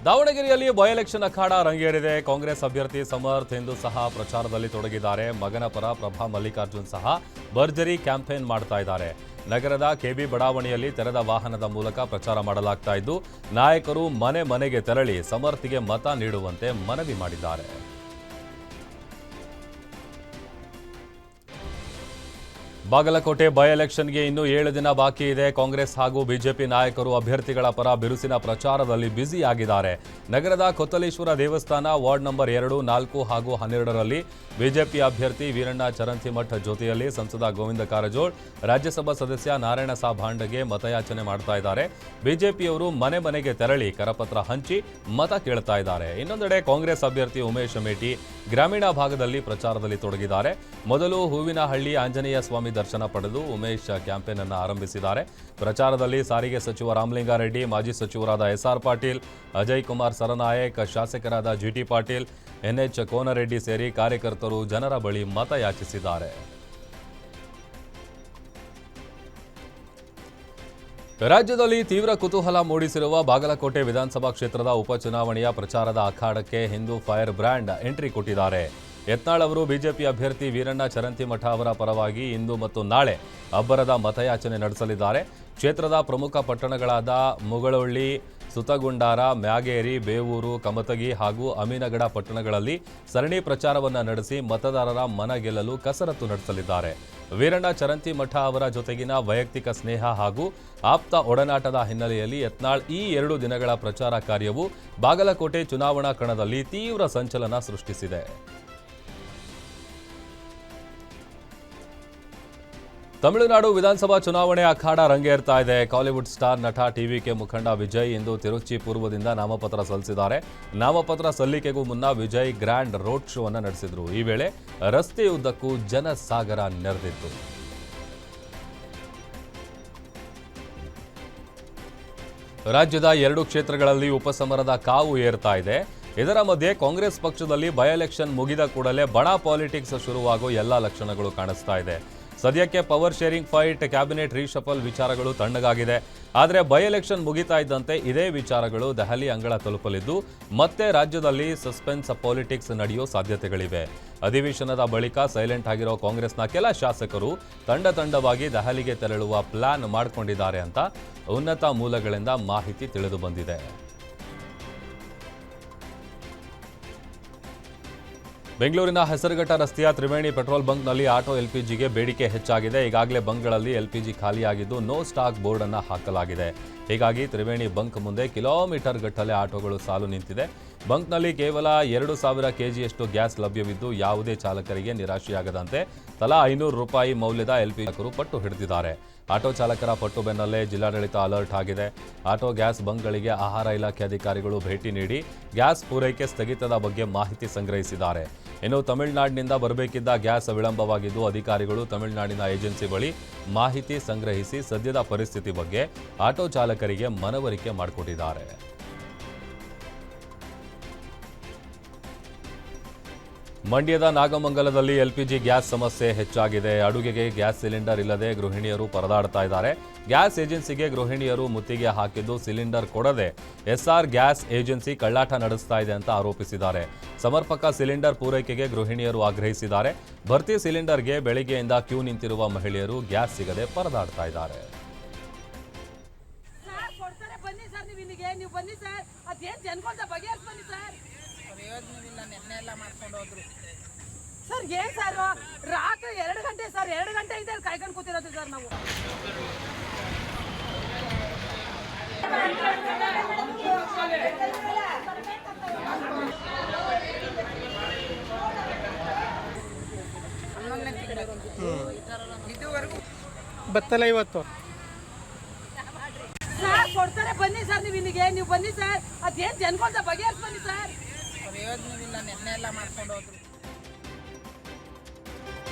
ದಾವಣಗೆರೆಯಲ್ಲಿ by election ಅಖಾಡ ರಂಗೇರಿದೆ. ಕಾಂಗ್ರೆಸ್ ಅಭ್ಯರ್ಥಿ ಸಮರ್ಥ್ ಎಂದು ಸಹ ಪ್ರಚಾರದಲ್ಲಿ ತೊಡಗಿದ್ದಾರೆ. ಮಗನ ಪರ ಪ್ರಭಾ ಮಲ್ಲಿಕಾರ್ಜುನ್ ಸಹ ಭರ್ಜರಿ ಕ್ಯಾಂಪೇನ್ ಮಾಡ್ತಾ ಇದ್ದಾರೆ. ನಗರದ ಕೆಬಿ ಬಡಾವಣೆಯಲ್ಲಿ ತೆರೆದ ವಾಹನದ ಮೂಲಕ ಪ್ರಚಾರ ಮಾಡಲಾಗ್ತಾ ಇದ್ದು, ನಾಯಕರು ಮನೆ ಮನೆಗೆ ತೆರಳಿ ಸಮರ್ಥ್ಗೆ ಮತ ನೀಡುವಂತೆ ಮನವಿ ಮಾಡಿದ್ದಾರೆ. ಬಾಗಲಕೋಟೆ ಬೈ ಎಲೆಕ್ಷನ್ಗೆ ಇನ್ನೂ 7 ದಿನ ಬಾಕಿ ಇದೆ. ಕಾಂಗ್ರೆಸ್ ಹಾಗೂ ಬಿಜೆಪಿ ನಾಯಕರು ಅಭ್ಯರ್ಥಿಗಳ ಪರ ಬಿರುಸಿನ ಪ್ರಚಾರದಲ್ಲಿ ಬ್ಯುಸಿಯಾಗಿದ್ದಾರೆ. ನಗರದ ಕೊತ್ತಲೇಶ್ವರ ದೇವಸ್ಥಾನ ವಾರ್ಡ್ ನಂಬರ್ 2, 4 ಹಾಗೂ 12ರಲ್ಲಿ ಬಿಜೆಪಿ ಅಭ್ಯರ್ಥಿ ವೀರಣ್ಣ ಚರಂತಿಮಠ್ ಜೊತೆಯಲ್ಲಿ ಸಂಸದ ಗೋವಿಂದ ಕಾರಜೋಳ್, ರಾಜ್ಯಸಭಾ ಸದಸ್ಯ ನಾರಾಯಣ ಸಾಭಾಂಡೆಗೆ ಮತಯಾಚನೆ ಮಾಡ್ತಾ ಇದ್ದಾರೆ. ಬಿಜೆಪಿಯವರು ಮನೆ ಮನೆಗೆ ತೆರಳಿ ಕರಪತ್ರ ಹಂಚಿ ಮತ ಕೇಳ್ತಾ ಇದ್ದಾರೆ. ಇನ್ನೊಂದೆಡೆ ಕಾಂಗ್ರೆಸ್ ಅಭ್ಯರ್ಥಿ ಉಮೇಶ್ ಮೇಟಿ ಗ್ರಾಮೀಣ ಭಾಗದಲ್ಲಿ ಪ್ರಚಾರದಲ್ಲಿ ತೊಡಗಿದ್ದಾರೆ. ಮೊದಲು ಹೂವಿನಹಳ್ಳಿ ಆಂಜನೇಯ ಸ್ವಾಮಿ ದರ್ಶನ ಪಡೆದು ಉಮೇಶ್ ಕ್ಯಾಂಪೇನ್ ಅನ್ನು ಆರಂಭಿಸಿದ್ದಾರೆ. ಪ್ರಚಾರದಲ್ಲಿ ಸಾರಿಗೆ ಸಚಿವ ರಾಮಲಿಂಗಾರೆಡ್ಡಿ, ಮಾಜಿ ಸಚಿವರಾದ ಎಸ್ಆರ್ ಪಾಟೀಲ್, ಅಜಯ್ ಕುಮಾರ್ ಸರನಾಯಕ್, ಶಾಸಕರಾದ ಜಿಟಿ ಪಾಟೀಲ್, ಎನ್ಎಚ್ ಕೋನರೆಡ್ಡಿ ಸೇರಿ ಕಾರ್ಯಕರ್ತರು ಜನರ ಬಳಿ ಮತ ಯಾಚಿಸಿದ್ದಾರೆ. ರಾಜ್ಯದಲ್ಲಿ ತೀವ್ರ ಕುತೂಹಲ ಮೂಡಿಸಿರುವ ಬಾಗಲಕೋಟೆ ವಿಧಾನಸಭಾ ಕ್ಷೇತ್ರದ ಉಪಚುನಾವಣೆಯ ಪ್ರಚಾರದ ಅಖಾಡಕ್ಕೆ ಹಿಂದೂ ಫೈರ್ ಬ್ರ್ಯಾಂಡ್ ಎಂಟ್ರಿ ಕೊಟ್ಟಿದ್ದಾರೆ. ಯತ್ನಾಳ್ ಅವರು ಬಿಜೆಪಿ ಅಭ್ಯರ್ಥಿ ವೀರಣ್ಣ ಚರಂತಿಮಠ ಅವರ ಪರವಾಗಿ ಇಂದು ಮತ್ತು ನಾಳೆ ಅಬ್ಬರದ ಮತಯಾಚನೆ ನಡೆಸಲಿದ್ದಾರೆ. ಕ್ಷೇತ್ರದ ಪ್ರಮುಖ ಪಟ್ಟಣಗಳಾದ ಮುಗಳೊಳ್ಳಿ, ಸುತಗುಂಡಾರ, ಮ್ಯಾಗೇರಿ, ಬೇವೂರು, ಕಮತಗಿ ಹಾಗೂ ಅಮೀನಗಡ ಪಟ್ಟಣಗಳಲ್ಲಿ ಸರಣಿ ಪ್ರಚಾರವನ್ನು ನಡೆಸಿ ಮತದಾರರ ಮನ ಗೆಲ್ಲಲು ಕಸರತ್ತು ನಡೆಸಲಿದ್ದಾರೆ. ವೀರಣ್ಣ ಚರಂತಿಮಠ ಅವರ ಜೊತೆಗಿನ ವೈಯಕ್ತಿಕ ಸ್ನೇಹ ಹಾಗೂ ಆಪ್ತ ಒಡನಾಟದ ಹಿನ್ನೆಲೆಯಲ್ಲಿ ಯತ್ನಾಳ್ ಈ 2 ದಿನಗಳ ಪ್ರಚಾರ ಕಾರ್ಯವು ಬಾಗಲಕೋಟೆ ಚುನಾವಣಾ ಕಣದಲ್ಲಿ ತೀವ್ರ ಸಂಚಲನ ಸೃಷ್ಟಿಸಿದೆ. ತಮಿಳುನಾಡು ವಿಧಾನಸಭಾ ಚುನಾವಣೆ ಅಖಾಡ ರಂಗೇರ್ತಾ ಇದೆ. ಕಾಲಿವುಡ್ ಸ್ಟಾರ್ ನಟ ಟಿವಿಕೆ ಮುಖಂಡ ವಿಜಯ್ ಇಂದು ತಿರುಚಿ ಪೂರ್ವದಿಂದ ನಾಮಪತ್ರ ಸಲ್ಲಿಸಿದ್ದಾರೆ. ನಾಮಪತ್ರ ಸಲ್ಲಿಕೆಗೂ ಮುನ್ನ ವಿಜಯ್ ಗ್ರ್ಯಾಂಡ್ ರೋಡ್ ಶೋ ಅನ್ನು ನಡೆಸಿದರು. ಈ ವೇಳೆ ರಸ್ತೆಯುದ್ದಕ್ಕೂ ಜನಸಾಗರ ನೆರೆದಿತ್ತು. ರಾಜ್ಯದ 2 ಕ್ಷೇತ್ರಗಳಲ್ಲಿ ಉಪಸಮರದ ಕಾವು ಏರ್ತಾ ಇದೆ. ಇದರ ಮಧ್ಯೆ ಕಾಂಗ್ರೆಸ್ ಪಕ್ಷದಲ್ಲಿ ಬೈ ಎಲೆಕ್ಷನ್ ಮುಗಿದ ಕೂಡಲೇ ಬಣ ಪಾಲಿಟಿಕ್ಸ್ ಶುರುವಾಗೋ ಎಲ್ಲ ಲಕ್ಷಣಗಳು ಕಾಣಿಸ್ತಾ ಇದೆ. ಸದ್ಯಕ್ಕೆ power sharing fight, cabinet reshuffle ವಿಚಾರಗಳು ತಣ್ಣಗಾಗಿದೆ. ಆದರೆ ಬೈ ಎಲೆಕ್ಷನ್ ಮುಗಿತಾ ಇದ್ದಂತೆ ಇದೇ ವಿಚಾರಗಳು ದೆಹಲಿ ಅಂಗಳ ತಲುಪಲಿದ್ದು ಮತ್ತೆ ರಾಜ್ಯದಲ್ಲಿ ಸಸ್ಪೆನ್ಸ್ ಪಾಲಿಟಿಕ್ಸ್ ನಡೆಯೋ ಸಾಧ್ಯತೆಗಳಿವೆ. ಅಧಿವೇಶನದ ಬಳಿಕ ಸೈಲೆಂಟ್ ಆಗಿರೋ ಕಾಂಗ್ರೆಸ್ನ ಕೆಲ ಶಾಸಕರು ತಂಡವಾಗಿ ದೆಹಲಿಗೆ ತೆರಳುವ ಪ್ಲಾನ್ ಮಾಡಿಕೊಂಡಿದ್ದಾರೆ ಅಂತ ಉನ್ನತ ಮೂಲಗಳಿಂದ ಮಾಹಿತಿ ತಿಳಿದು ಬಂದಿದೆ. ಬೆಂಗಳೂರಿನ ಹೆಸರುಘಟ್ಟ ರಸ್ತೆಯ ತ್ರಿವೇಣಿ ಪೆಟ್ರೋಲ್ ಬಂಕ್ನಲ್ಲಿ ಆಟೋ ಎಲ್ಪಿಜಿಗೆ ಬೇಡಿಕೆ ಹೆಚ್ಚಾಗಿದೆ. ಈಗಾಗಲೇ ಬಂಕ್ಗಳಲ್ಲಿ ಎಲ್ಪಿಜಿ ಖಾಲಿಯಾಗಿದ್ದು ನೋ ಸ್ಟಾಕ್ ಬೋರ್ಡ್ ಅನ್ನು ಹಾಕಲಾಗಿದೆ. ಹೀಗಾಗಿ ತ್ರಿವೇಣಿ ಬಂಕ್ ಮುಂದೆ ಕಿಲೋಮೀಟರ್ ಗಟ್ಟಲೆ ಆಟೋಗಳು ಸಾಲು ನಿಂತಿದೆ. ಬಂಕ್ನಲ್ಲಿ ಕೇವಲ 2,000 ಕೆಜಿಯಷ್ಟು ಗ್ಯಾಸ್ ಲಭ್ಯವಿದ್ದು ಯಾವುದೇ ಚಾಲಕರಿಗೆ ನಿರಾಶೆಯಾಗದಂತೆ ತಲಾ ₹500 ಮೌಲ್ಯದ ಎಲ್ಪಿಜಿ ಪಟ್ಟು ಹಿಡಿದಿದ್ದಾರೆ. ಆಟೋ ಚಾಲಕರ ಪಟ್ಟು ಬೆನ್ನಲ್ಲೇ ಜಿಲ್ಲಾಡಳಿತ ಅಲರ್ಟ್ ಆಗಿದೆ. ಆಟೋ ಗ್ಯಾಸ್ ಬಂಕ್ಗಳಿಗೆ ಆಹಾರ ಇಲಾಖೆ ಅಧಿಕಾರಿಗಳು ಭೇಟಿ ನೀಡಿ ಗ್ಯಾಸ್ ಪೂರೈಕೆ ಸ್ಥಗಿತದ ಬಗ್ಗೆ ಮಾಹಿತಿ ಸಂಗ್ರಹಿಸಿದ್ದಾರೆ. ಇನ್ನು ತಮಿಳುನಾಡಿನಿಂದ ಬರಬೇಕಿದ್ದ ಗ್ಯಾಸ್ ವಿಳಂಬವಾಗಿದ್ದು ಅಧಿಕಾರಿಗಳು ತಮಿಳುನಾಡಿನ ಏಜೆನ್ಸಿ ಬಳಿ ಮಾಹಿತಿ ಸಂಗ್ರಹಿಸಿ ಸದ್ಯದ ಪರಿಸ್ಥಿತಿ ಬಗ್ಗೆ ಆಟೋ ಚಾಲಕರಿಗೆ ಮನವರಿಕೆ ಮಾಡಿಕೊಟ್ಟಿದ್ದಾರೆ. ಮಂಡ್ಯದ ನಾಗಮಂಗಲದಲ್ಲಿ ಎಲ್ಪಿಜಿ ಗ್ಯಾಸ್ ಸಮಸ್ಯೆ ಹೆಚ್ಚಾಗಿದೆ. ಅಡುಗೆಗೆ ಗ್ಯಾಸ್ ಸಿಲಿಂಡರ್ ಇಲ್ಲದೆ ಗೃಹಿಣಿಯರು ಪರದಾಡ್ತಾ ಇದ್ದಾರೆ. ಗ್ಯಾಸ್ ಏಜೆನ್ಸಿಗೆ ಗೃಹಿಣಿಯರು ಮುತ್ತಿಗೆ ಹಾಕಿದ್ದು ಸಿಲಿಂಡರ್ ಕೊಡದೆ ಎಸ್ಆರ್ ಗ್ಯಾಸ್ ಏಜೆನ್ಸಿ ಕಳ್ಳಾಟ ನಡೆಸ್ತಾ ಇದೆ ಅಂತ ಆರೋಪಿಸಿದ್ದಾರೆ. ಸಮರ್ಪಕ ಸಿಲಿಂಡರ್ ಪೂರೈಕೆಗೆ ಗೃಹಿಣಿಯರು ಆಗ್ರಹಿಸಿದ್ದಾರೆ. ಭರ್ತಿ ಸಿಲಿಂಡರ್ಗೆ ಬೆಳಗ್ಗೆಯಿಂದ ಕ್ಯೂ ನಿಂತಿರುವ ಮಹಿಳೆಯರು ಗ್ಯಾಸ್ ಸಿಗದೆ ಪರದಾಡ್ತಾ ಇದ್ದಾರೆ. ಸರ್ ಏನ್ ಸರ್ ರಾತ್ರಿ 2 ಗಂಟೆ ಸರ್ 2 ಗಂಟೆ ಇದೆ ಕಾಯ್ಕೊಂಡು ಕೂತಿರೋದು ಸರ್ ನಾವು. ಬತ್ತಲ್ಲ ಇವತ್ತು ಸರ್ ಕೊಡ್ತಾರೆ ಬನ್ನಿ ಸರ್ ನೀವು ಇಲ್ಲಿಗೆ ನೀವು ಬನ್ನಿ ಸರ್ ಅದೇನ್ ಜನಕೊಂತ ಬಗೆಹರಿಸಿ ಬನ್ನಿ ಸರ್. ಪ್ರಯೋಜನವಿಲ್ಲ ನೆನ್ನೆ ಎಲ್ಲ ಮಾಡ್ಕೊಂಡು ಹೋದ್ರು.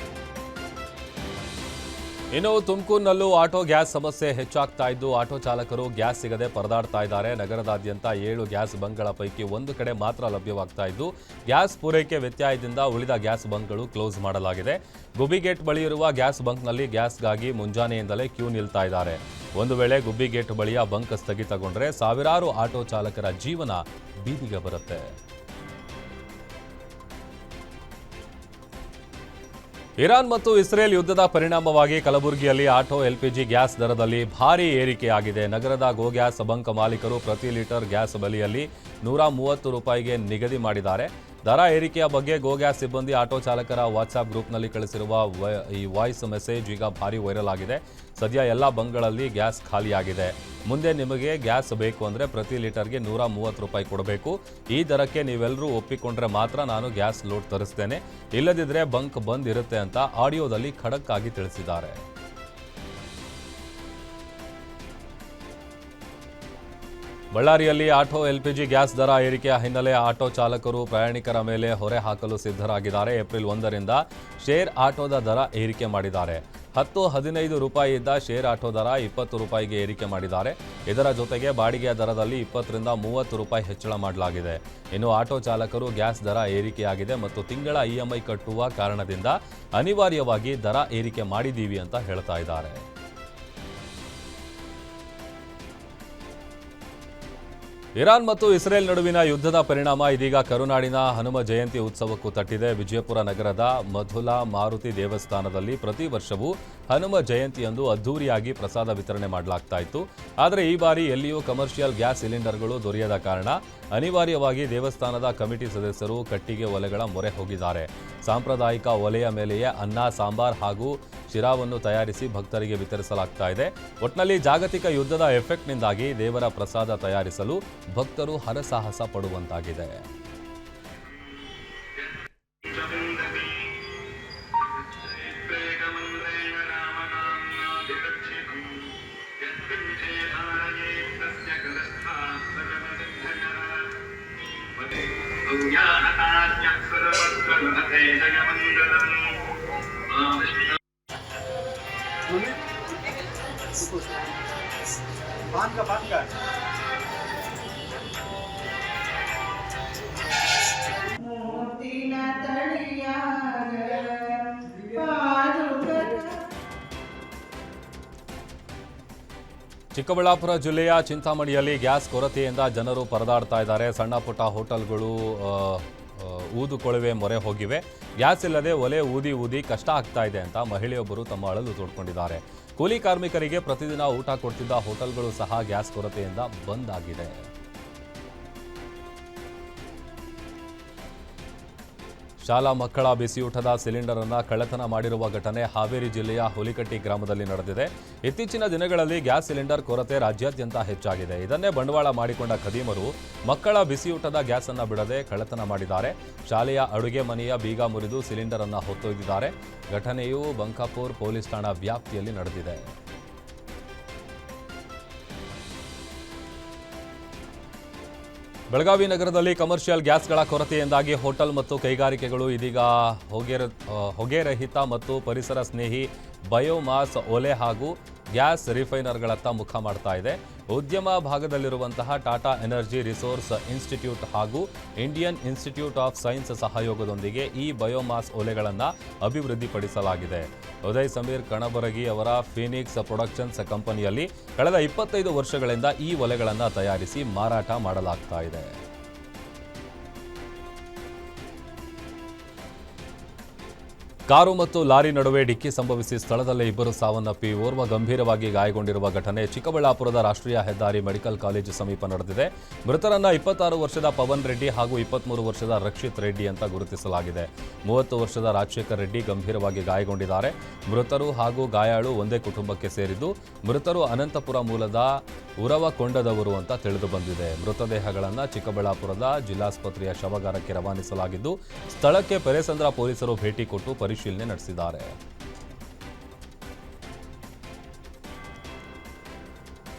ಇನ್ನು ತುಮಕೂರಿನಲ್ಲೂ ಆಟೋ ಗ್ಯಾಸ್ ಸಮಸ್ಯೆ ಹೆಚ್ಚಾಗ್ತಾ ಇದ್ದು ಆಟೋ ಚಾಲಕರು ಗ್ಯಾಸ್ ಸಿಗದೆ ಪರದಾಡ್ತಾ ಇದ್ದಾರೆ. ನಗರದಾದ್ಯಂತ 7 ಗ್ಯಾಸ್ ಬಂಕ್ಗಳ ಪೈಕಿ 1 ಕಡೆ ಮಾತ್ರ ಲಭ್ಯವಾಗ್ತಾ ಇದ್ದು ಗ್ಯಾಸ್ ಪೂರೈಕೆ ವ್ಯತ್ಯಯದಿಂದ ಉಳಿದ ಗ್ಯಾಸ್ ಬಂಕ್ಗಳು ಕ್ಲೋಸ್ ಮಾಡಲಾಗಿದೆ. ಗುಬಿಗೇಟ್ ಬಳಿ ಇರುವ ಗ್ಯಾಸ್ ಬಂಕ್ನಲ್ಲಿ ಗ್ಯಾಸ್ಗಾಗಿ ಮುಂಜಾನೆಯಿಂದಲೇ ಕ್ಯೂ ನಿಲ್ತಾ ಇದ್ದಾರೆ. ಒಂದು ವೇಳೆ ಗುಬ್ಬಿಗೇಟ್ ಬಳಿಯ ಬಂಕ್ ಸ್ಥಗಿತಗೊಂಡರೆ ಸಾವಿರಾರು ಆಟೋ ಚಾಲಕರ ಜೀವನ ಬೀದಿಗೆ ಬರುತ್ತೆ. ಇರಾನ್ ಮತ್ತು ಇಸ್ರೇಲ್ ಯುದ್ಧದ ಪರಿಣಾಮವಾಗಿ ಕಲಬುರಗಿಯಲ್ಲಿ ಆಟೋ ಎಲ್ಪಿಜಿ ಗ್ಯಾಸ್ ದರದಲ್ಲಿ ಭಾರೀ ಏರಿಕೆಯಾಗಿದೆ. ನಗರದ ಗೋ ಗ್ಯಾಸ್ ಬಂಕ್ ಮಾಲೀಕರು ಪ್ರತಿ ಲೀಟರ್ ಗ್ಯಾಸ್ ಬೆಲೆಯಲ್ಲಿ 130 ರೂಪಾಯಿಗೆ ನಿಗದಿ ಮಾಡಿದ್ದಾರೆ. ದರ ಏರಿಕೆಯ ಬಗ್ಗೆ ಗೋ ಗ್ಯಾಸ್ ಸಿಬ್ಬಂದಿ ಆಟೋ ಚಾಲಕರ ವಾಟ್ಸ್ಆಪ್ ಗ್ರೂಪ್ನಲ್ಲಿ ಕಳಿಸಿರುವ ಈ ವಾಯ್ಸ್ ಮೆಸೇಜ್ ಈಗ ಭಾರಿ ವೈರಲ್ ಆಗಿದೆ. ಸದ್ಯ ಎಲ್ಲ ಬಂಕ್ಗಳಲ್ಲಿ ಗ್ಯಾಸ್ ಖಾಲಿಯಾಗಿದೆ. ಮುಂದೆ ನಿಮಗೆ ಗ್ಯಾಸ್ ಬೇಕು ಅಂದರೆ ಪ್ರತಿ ಲೀಟರ್ಗೆ 130 ರೂಪಾಯಿ ಕೊಡಬೇಕು. ಈ ದರಕ್ಕೆ ನೀವೆಲ್ಲರೂ ಒಪ್ಪಿಕೊಂಡ್ರೆ ಮಾತ್ರ ನಾನು ಗ್ಯಾಸ್ ಲೋಡ್ ತರಿಸ್ತೇನೆ, ಇಲ್ಲದಿದ್ದರೆ ಬಂಕ್ ಬಂದ್ ಇರುತ್ತೆ ಅಂತ ಆಡಿಯೋದಲ್ಲಿ ಖಡಕ್ ಆಗಿ ತಿಳಿಸಿದ್ದಾರೆ. ಬಳ್ಳಾರಿಯಲ್ಲಿ ಆಟೋ ಎಲ್ಪಿಜಿ ಗ್ಯಾಸ್ ದರ ಏರಿಕೆಯ ಹಿನ್ನೆಲೆ ಆಟೋ ಚಾಲಕರು ಪ್ರಯಾಣಿಕರ ಮೇಲೆ ಹೊರೆ ಹಾಕಲು ಸಿದ್ಧರಾಗಿದ್ದಾರೆ. ಏಪ್ರಿಲ್ 1ರಿಂದ ಶೇರ್ ಆಟೋದ ದರ ಏರಿಕೆ ಮಾಡಿದ್ದಾರೆ. 10-15 ರೂಪಾಯಿ ಇದ್ದ ಶೇರ್ ಆಟೋ ದರ 20 ರೂಪಾಯಿಗೆ ಏರಿಕೆ ಮಾಡಿದ್ದಾರೆ. ಇದರ ಜೊತೆಗೆ ಬಾಡಿಗೆಯ ದರದಲ್ಲಿ 20ರಿಂದ 30 ರೂಪಾಯಿ ಹೆಚ್ಚಳ ಮಾಡಲಾಗಿದೆ. ಇನ್ನು ಆಟೋ ಚಾಲಕರು ಗ್ಯಾಸ್ ದರ ಏರಿಕೆಯಾಗಿದೆ ಮತ್ತು ತಿಂಗಳ EMI ಕಟ್ಟುವ ಕಾರಣದಿಂದ ಅನಿವಾರ್ಯವಾಗಿ ದರ ಏರಿಕೆ ಮಾಡಿದ್ದೀವಿ ಅಂತ ಹೇಳ್ತಾ ಇದ್ದಾರೆ. ಇರಾನ್ ಮತ್ತು ಇಸ್ರೇಲ್ ನಡುವಿನ ಯುದ್ಧದ ಪರಿಣಾಮ ಇದೀಗ ಕರುನಾಡಿನ ಹನುಮ ಜಯಂತಿ ಉತ್ಸವಕ್ಕೂ ತಟ್ಟಿದೆ. ವಿಜಯಪುರ ನಗರದ ಮಧುಲಾ ಮಾರುತಿ ದೇವಸ್ಥಾನದಲ್ಲಿ ಪ್ರತಿ ವರ್ಷವೂ ಹನುಮ ಜಯಂತಿಯಂದು ಅದ್ದೂರಿಯಾಗಿ ಪ್ರಸಾದ ವಿತರಣೆ ಮಾಡಲಾಗ್ತಾ ಇತ್ತು. ಆದರೆ ಈ ಬಾರಿ ಎಲ್ಲಿಯೂ ಕಮರ್ಷಿಯಲ್ ಗ್ಯಾಸ್ ಸಿಲಿಂಡರ್ಗಳು ದೊರೆಯದ ಕಾರಣ ಅನಿವಾರ್ಯವಾಗಿ ದೇವಸ್ಥಾನದ ಕಮಿಟಿ ಸದಸ್ಯರು ಕಟ್ಟಿಗೆ ಒಲೆಗಳ ಮೊರೆ ಹೋಗಿದ್ದಾರೆ. ಸಾಂಪ್ರದಾಯಿಕ ಒಲೆಯ ಮೇಲೆಯೇ ಅನ್ನ, ಸಾಂಬಾರ್ ಹಾಗೂ ಶಿರಾವನ್ನು ತಯಾರಿಸಿ ಭಕ್ತರಿಗೆ ವಿತರಿಸಲಾಗ್ತಾ ಇದೆ. ಒಟ್ನಲ್ಲಿ ಜಾಗತಿಕ ಯುದ್ಧದ ಎಫೆಕ್ಟ್ನಿಂದಾಗಿ ದೇವರ ಪ್ರಸಾದ ತಯಾರಿಸಲು ಭಕ್ತರು ಹರಸಾಹಸ ಪಡುವಂತಾಗಿದೆ. ಚಿಕ್ಕಬಳ್ಳಾಪುರ ಜಿಲ್ಲೆಯ ಚಿಂತಾಮಣಿಯಲ್ಲಿ ಗ್ಯಾಸ್ ಕೊರತೆಯಿಂದ ಜನರು ಪರದಾಡ್ತಾ ಇದ್ದಾರೆ. ಸಣ್ಣ ಪುಟ್ಟ ಹೋಟೆಲ್ಗಳು ಊದು ಕೊಳವೆ ಮೊರೆ ಹೋಗಿವೆ. ಗ್ಯಾಸ್ ಇಲ್ಲದೆ ಒಲೆ ಊದಿ ಕಷ್ಟ ಆಗ್ತಾ ಇದೆ ಅಂತ ಮಹಿಳೆಯೊಬ್ಬರು ತಮ್ಮ ಅಳಲು ತೋಡ್ಕೊಂಡಿದ್ದಾರೆ. ಕೂಲಿ ಕಾರ್ಮಿಕರಿಗೆ ಪ್ರತಿದಿನ ಊಟ ಕೊಡ್ತಿದ್ದ ಹೋಟೆಲ್ಗಳು ಸಹ ಗ್ಯಾಸ್ ಕೊರತೆಯಿಂದ ಬಂದ್ ಆಗಿದೆ. ಶಾಲಾ ಮಕ್ಕಳ ಬಿಸಿಯೂಟದ ಸಿಲಿಂಡರ್ ಅನ್ನು ಕಳ್ಳತನ ಮಾಡಿರುವ ಘಟನೆ ಹಾವೇರಿ ಜಿಲ್ಲೆಯ ಹುಲಿಕಟ್ಟಿ ಗ್ರಾಮದಲ್ಲಿ ನಡೆದಿದೆ. ಇತ್ತೀಚಿನ ದಿನಗಳಲ್ಲಿ ಗ್ಯಾಸ್ ಸಿಲಿಂಡರ್ ಕೊರತೆ ರಾಜ್ಯಾದ್ಯಂತ ಹೆಚ್ಚಾಗಿದೆ. ಇದನ್ನೇ ಬಂಡವಾಳ ಮಾಡಿಕೊಂಡ ಖದೀಮರು ಮಕ್ಕಳ ಬಿಸಿಯೂಟದ ಗ್ಯಾಸ್ ಅನ್ನು ಬಿಡದೆ ಕಳ್ಳತನ ಮಾಡಿದ್ದಾರೆ. ಶಾಲೆಯ ಅಡುಗೆ ಮನೆಯ ಬೀಗ ಮುರಿದು ಸಿಲಿಂಡರ್ ಅನ್ನು ಹೊತ್ತೊಯ್ದಿದ್ದಾರೆ. ಘಟನೆಯು ಬಂಕಾಪುರ್ ಪೊಲೀಸ್ ಠಾಣಾ ವ್ಯಾಪ್ತಿಯಲ್ಲಿ ನಡೆದಿದೆ. ಬೆಳಗಾವಿ ನಗರದಲ್ಲಿ ಕಮರ್ಷಿಯಲ್ ಗ್ಯಾಸ್ಗಳ ಕೊರತೆಯಿಂದಾಗಿ ಹೋಟೆಲ್ ಮತ್ತು ಕೈಗಾರಿಕೆಗಳು ಇದೀಗ ಹೊಗೆರಹಿತ ಮತ್ತು ಪರಿಸರ ಸ್ನೇಹಿ ಬಯೋಮಾಸ್ ಒಲೆ ಹಾಗೂ ಗ್ಯಾಸ್ ರಿಫೈನರ್ಗಳತ್ತ ಮುಖ ಮಾಡ್ತಾ ಇದೆ. ಉದ್ಯಮ ಭಾಗದಲ್ಲಿರುವಂತಹ ಟಾಟಾ ಎನರ್ಜಿ ರಿಸೋರ್ಸ್ ಇನ್ಸ್ಟಿಟ್ಯೂಟ್ ಹಾಗೂ ಇಂಡಿಯನ್ ಇನ್ಸ್ಟಿಟ್ಯೂಟ್ ಆಫ್ ಸೈನ್ಸ್ ಸಹಯೋಗದೊಂದಿಗೆ ಈ ಬಯೋಮಾಸ್ ಒಲೆಗಳನ್ನು ಅಭಿವೃದ್ಧಿಪಡಿಸಲಾಗಿದೆ. ಉದಯ್ ಸಮೀರ್ ಕಣಬರಗಿ ಅವರ ಫೀನಿಕ್ಸ್ ಪ್ರೊಡಕ್ಷನ್ಸ್ ಕಂಪನಿಯಲ್ಲಿ ಕಳೆದ 25 ವರ್ಷಗಳಿಂದ ಈ ಒಲೆಗಳನ್ನು ತಯಾರಿಸಿ ಮಾರಾಟ ಮಾಡಲಾಗ್ತಾ ಇದೆ. ಕಾರು ಮತ್ತು ಲಾರಿ ನಡುವೆ ಡಿಕ್ಕಿ ಸಂಭವಿಸಿ ಸ್ಥಳದಲ್ಲೇ ಇಬ್ಬರು ಸಾವನ್ನಪ್ಪಿ ಓರ್ವ ಗಂಭೀರವಾಗಿ ಗಾಯಗೊಂಡಿರುವ ಘಟನೆ ಚಿಕ್ಕಬಳ್ಳಾಪುರದ ರಾಷ್ಟ್ರೀಯ ಹೆದ್ದಾರಿ ಮೆಡಿಕಲ್ ಕಾಲೇಜು ಸಮೀಪ ನಡೆದಿದೆ. ಮೃತರನ್ನ 26 ವರ್ಷದ ಪವನ್ ರೆಡ್ಡಿ ಹಾಗೂ 23 ವರ್ಷದ ರಕ್ಷಿತ್ ರೆಡ್ಡಿ ಅಂತ ಗುರುತಿಸಲಾಗಿದೆ. 30 ವರ್ಷದ ರಾಜಶೇಖರ್ ರೆಡ್ಡಿ ಗಂಭೀರವಾಗಿ ಗಾಯಗೊಂಡಿದ್ದಾರೆ. ಮೃತರು ಹಾಗೂ ಗಾಯಾಳು ಒಂದೇ ಕುಟುಂಬಕ್ಕೆ ಸೇರಿದ್ದು ಮೃತರು ಅನಂತಪುರ ಮೂಲದ ಉರವಕೊಂಡದವರು ಅಂತ ತಿಳಿದು ಬಂದಿದೆ. ಮೃತದೇಹಗಳನ್ನು ಚಿಕ್ಕಬಳ್ಳಾಪುರದ ಜಿಲ್ಲಾಸ್ಪತ್ರೆಯ ಶವಗಾರಕ್ಕೆ ರವಾನಿಸಲಾಗಿದ್ದು ಸ್ಥಳಕ್ಕೆ ಪೆರೇಸಂದ್ರ ಪೊಲೀಸರು ಭೇಟಿ ಕೊಟ್ಟು ಪರಿಶೀಲನೆ ನಡೆಸಿದ್ದಾರೆ.